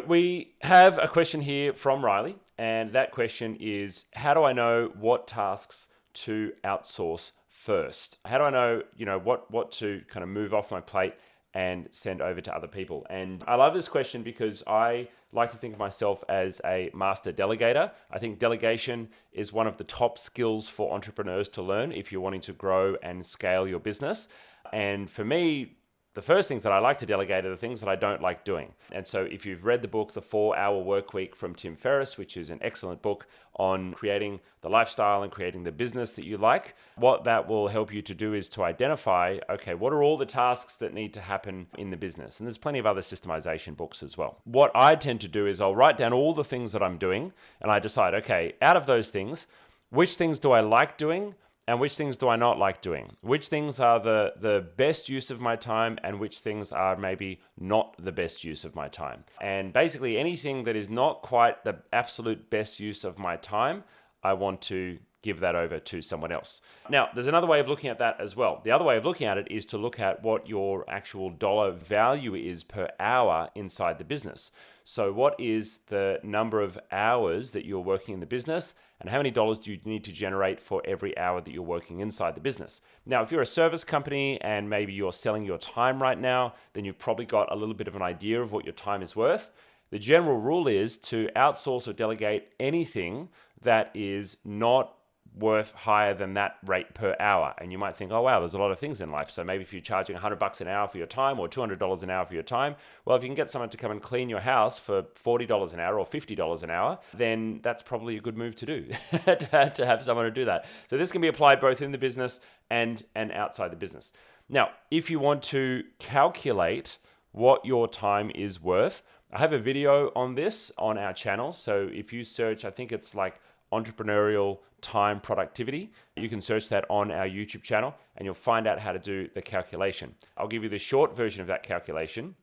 We have a question here from Riley, and that question is, how do I know what tasks to outsource first? How do I know, what to kind of move off my plate and send over to other people? And I love this question because I like to think of myself as a master delegator. I think delegation is one of the top skills for entrepreneurs to learn if you're wanting to grow and scale your business. And for me, the first things that I like to delegate are the things that I don't like doing. And so if you've read the book, The 4-Hour Workweek from Tim Ferriss, which is an excellent book on creating the lifestyle and creating the business that you like, what that will help you to do is to identify, okay, what are all the tasks that need to happen in the business? And there's plenty of other systemization books as well. What I tend to do is I'll write down all the things that I'm doing, and I decide, okay, out of those things, which things do I like doing? And which things do I not like doing? Which things are the best use of my time and which things are maybe not the best use of my time? And basically anything that is not quite the absolute best use of my time, I want to give that over to someone else. Now, there's another way of looking at that as well. The other way of looking at it is to look at what your actual dollar value is per hour inside the business. So what is the number of hours that you're working in the business, and how many dollars do you need to generate for every hour that you're working inside the business? Now, if you're a service company and maybe you're selling your time right now, then you've probably got a little bit of an idea of what your time is worth. The general rule is to outsource or delegate anything that is not worth higher than that rate per hour. And you might think, oh wow, there's a lot of things in life. So maybe if you're charging $100 an hour for your time or $200 an hour for your time, well, if you can get someone to come and clean your house for $40 an hour or $50 an hour, then that's probably a good move to do, to have someone to do that. So this can be applied both in the business and outside the business. Now, if you want to calculate what your time is worth, I have a video on this on our channel. So if you search, I think it's like entrepreneurial time productivity, you can search that on our YouTube channel and you'll find out how to do the calculation. I'll give you the short version of that calculation.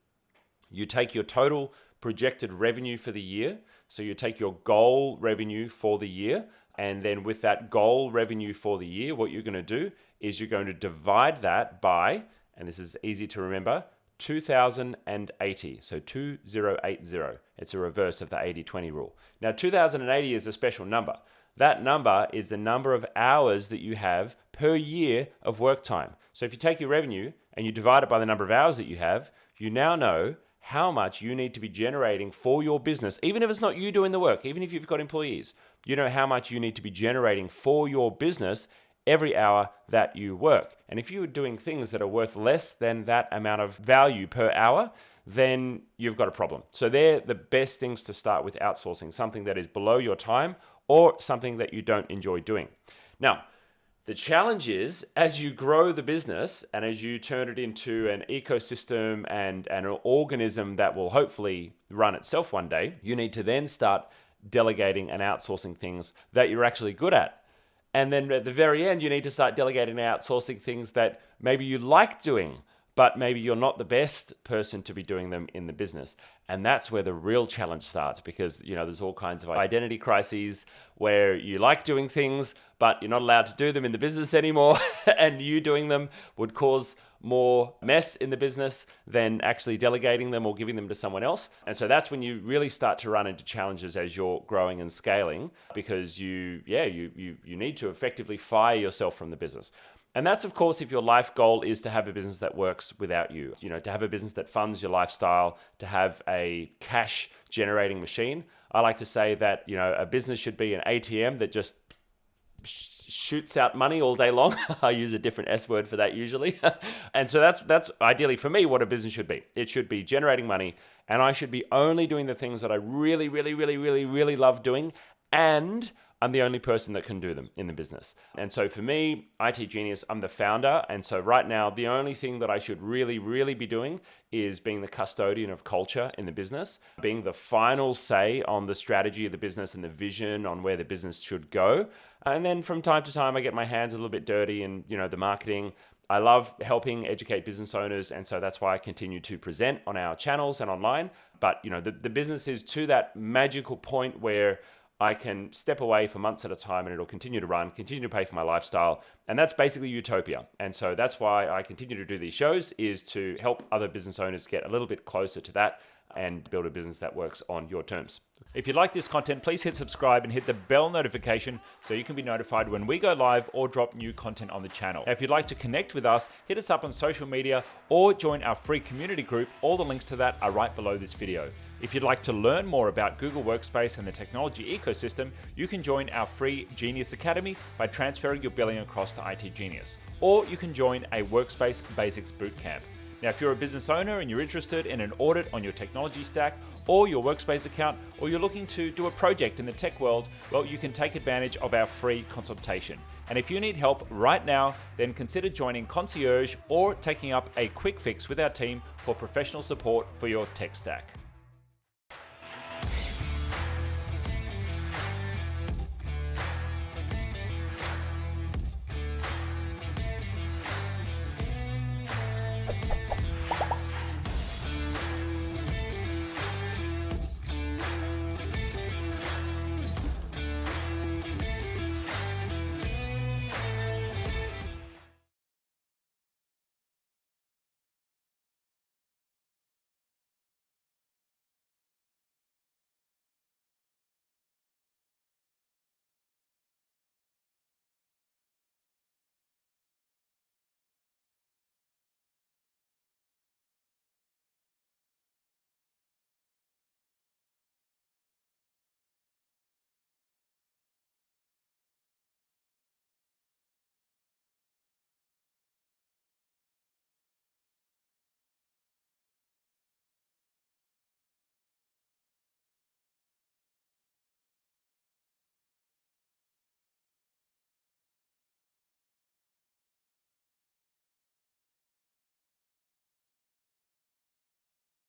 You take your total projected revenue for the year. So you take your goal revenue for the year, and then with that goal revenue for the year, what you're going to do is you're going to divide that by, and this is easy to remember, 2080, so 2080. It's a reverse of the 80-20 rule. Now, 2080 is a special number. That number is the number of hours that you have per year of work time. So if you take your revenue and you divide it by the number of hours that you have, you now know how much you need to be generating for your business, even if it's not you doing the work, even if you've got employees. You know how much you need to be generating for your business every hour that you work. And if you're doing things that are worth less than that amount of value per hour, then you've got a problem. So they're the best things to start with outsourcing, something that is below your time or something that you don't enjoy doing. Now, the challenge is as you grow the business and as you turn it into an ecosystem and an organism that will hopefully run itself one day, you need to then start delegating and outsourcing things that you're actually good at. And then at the very end, you need to start delegating and outsourcing things that maybe you like doing, but maybe you're not the best person to be doing them in the business. And that's where the real challenge starts, because there's all kinds of identity crises where you like doing things, but you're not allowed to do them in the business anymore. And you doing them would cause more mess in the business than actually delegating them or giving them to someone else. And so that's when you really start to run into challenges as you're growing and scaling, because you need to effectively fire yourself from the business. And that's, of course, if your life goal is to have a business that works without you, to have a business that funds your lifestyle, to have a cash generating machine. I like to say that, a business should be an ATM that just shoots out money all day long. I use a different S word for that usually. And so that's ideally for me what a business should be. It should be generating money, and I should be only doing the things that I really, really, really, really, really love doing, and I'm the only person that can do them in the business. And so for me, itGenius, I'm the founder. And so right now, the only thing that I should really, really be doing is being the custodian of culture in the business, being the final say on the strategy of the business and the vision on where the business should go. And then from time to time, I get my hands a little bit dirty in, the marketing. I love helping educate business owners, and so that's why I continue to present on our channels and online. But, the business is to that magical point where I can step away for months at a time and it'll continue to run, continue to pay for my lifestyle. And that's basically utopia. And so that's why I continue to do these shows, is to help other business owners get a little bit closer to that and build a business that works on your terms. If you like this content, please hit subscribe and hit the bell notification so you can be notified when we go live or drop new content on the channel. Now, if you'd like to connect with us, hit us up on social media or join our free community group. All the links to that are right below this video. If you'd like to learn more about Google Workspace and the technology ecosystem, you can join our free Genius Academy by transferring your billing across to itGenius. Or you can join a Workspace Basics Bootcamp. Now, if you're a business owner and you're interested in an audit on your technology stack or your Workspace account, or you're looking to do a project in the tech world, well, you can take advantage of our free consultation. And if you need help right now, then consider joining Concierge or taking up a quick fix with our team for professional support for your tech stack.